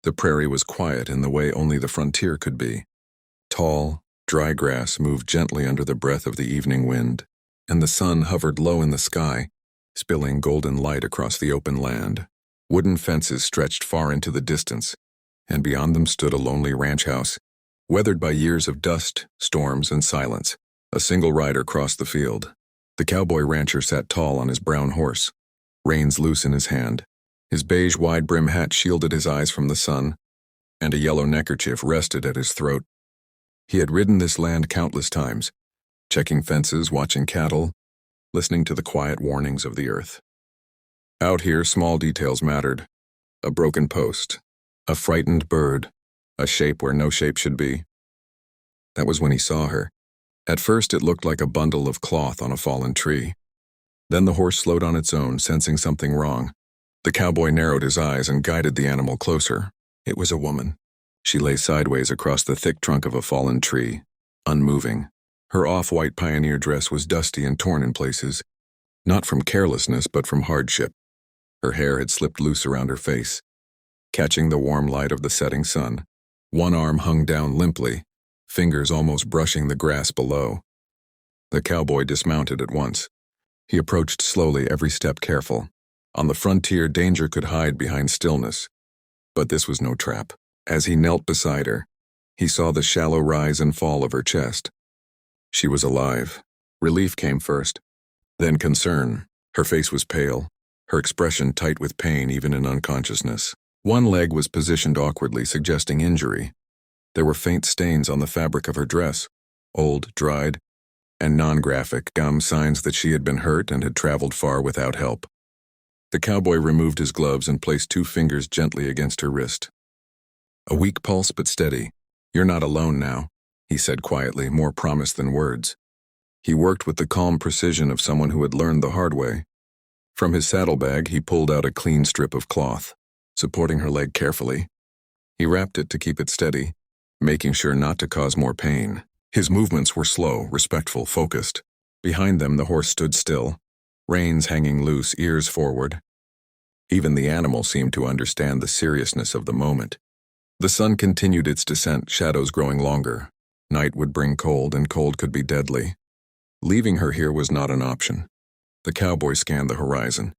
The prairie was quiet in the way only the frontier could be. Tall, dry grass moved gently under the breath of the evening wind, and the sun hovered low in the sky, spilling golden light across the open land. Wooden fences stretched far into the distance, and beyond them stood a lonely ranch house, weathered by years of dust, storms, and silence. A single rider crossed the field. The cowboy rancher sat tall on his brown horse, reins loose in his hand. His beige wide-brim hat shielded his eyes from the sun, and a yellow neckerchief rested at his throat. He had ridden this land countless times, checking fences, watching cattle, listening to the quiet warnings of the earth. Out here, small details mattered. A broken post, a frightened bird, a shape where no shape should be. That was when he saw her. At first, it looked like a bundle of cloth on a fallen tree. Then the horse slowed on its own, sensing something wrong. The cowboy narrowed his eyes and guided the animal closer. It was a woman. She lay sideways across the thick trunk of a fallen tree, unmoving. Her off-white pioneer dress was dusty and torn in places, not from carelessness but from hardship. Her hair had slipped loose around her face, catching the warm light of the setting sun. One arm hung down limply, fingers almost brushing the grass below. The cowboy dismounted at once. He approached slowly, every step careful. On the frontier, danger could hide behind stillness. But this was no trap. As he knelt beside her, he saw the shallow rise and fall of her chest. She was alive. Relief came first, then concern. Her face was pale, her expression tight with pain even in unconsciousness. One leg was positioned awkwardly, suggesting injury. There were faint stains on the fabric of her dress, old, dried, and non-graphic, signs that she had been hurt and had traveled far without help. The cowboy removed his gloves and placed 2 fingers gently against her wrist. A weak pulse but steady. "You're not alone now," he said quietly, more promise than words. He worked with the calm precision of someone who had learned the hard way. From his saddlebag, he pulled out a clean strip of cloth, supporting her leg carefully. He wrapped it to keep it steady, making sure not to cause more pain. His movements were slow, respectful, focused. Behind them, the horse stood still, reins hanging loose, ears forward. Even the animal seemed to understand the seriousness of the moment. The sun continued its descent, shadows growing longer. Night would bring cold, and cold could be deadly. Leaving her here was not an option. The cowboy scanned the horizon.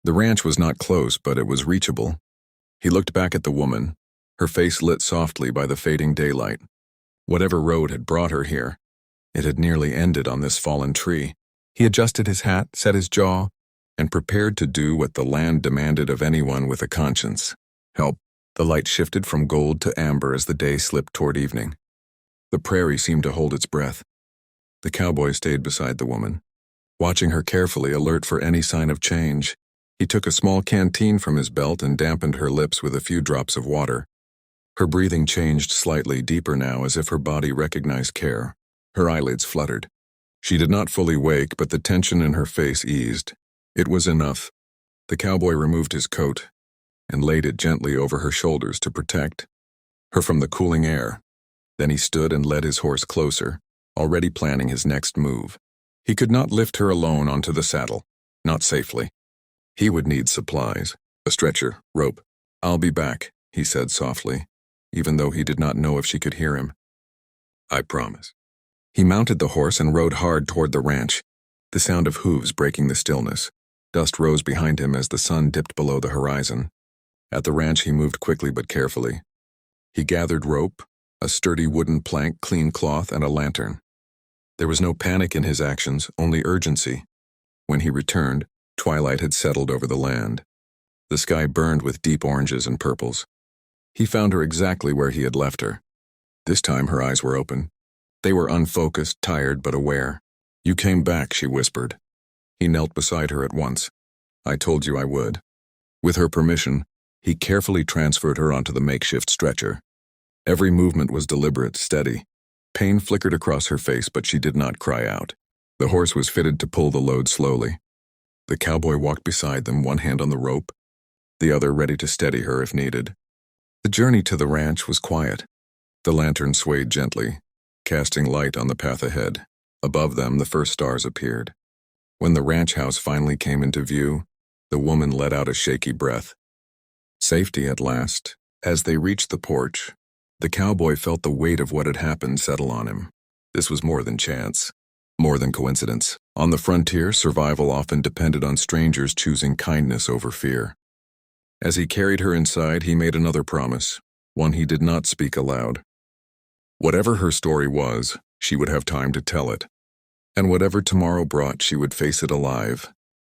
The ranch was not close, but it was reachable. He looked back at the woman, her face lit softly by the fading daylight. Whatever road had brought her here, it had nearly ended on this fallen tree. He adjusted his hat, set his jaw, and prepared to do what the land demanded of anyone with a conscience: help. The light shifted from gold to amber as the day slipped toward evening. The prairie seemed to hold its breath. The cowboy stayed beside the woman, watching her carefully, alert for any sign of change. He took a small canteen from his belt and dampened her lips with a few drops of water. Her breathing changed slightly, deeper now, as if her body recognized care. Her eyelids fluttered. She did not fully wake, but the tension in her face eased. It was enough. The cowboy removed his coat and laid it gently over her shoulders to protect her from the cooling air. Then he stood and led his horse closer, already planning his next move. He could not lift her alone onto the saddle, not safely. He would need supplies, a stretcher, rope. "I'll be back," he said softly, even though he did not know if she could hear him. "I promise." He mounted the horse and rode hard toward the ranch, the sound of hooves breaking the stillness. Dust rose behind him as the sun dipped below the horizon. At the ranch, he moved quickly but carefully. He gathered rope, a sturdy wooden plank, clean cloth, and a lantern. There was no panic in his actions, only urgency. When he returned, twilight had settled over the land. The sky burned with deep oranges and purples. He found her exactly where he had left her. This time her eyes were open. They were unfocused, tired, but aware. "You came back," she whispered. He knelt beside her at once. "I told you I would." With her permission, he carefully transferred her onto the makeshift stretcher. Every movement was deliberate, steady. Pain flickered across her face, but she did not cry out. The horse was fitted to pull the load slowly. The cowboy walked beside them, one hand on the rope, the other ready to steady her if needed. The journey to the ranch was quiet. The lantern swayed gently, casting light on the path ahead. Above them, the first stars appeared. When the ranch house finally came into view, the woman let out a shaky breath. Safety at last, As they reached the porch, the cowboy felt the weight of what had happened settle on him. This was more than chance, more than coincidence. On the frontier, survival often depended on strangers choosing kindness over fear. As he carried her inside, he made another promise, one he did not speak aloud. Whatever her story was, she would have time to tell it. And whatever tomorrow brought, she would face it alive,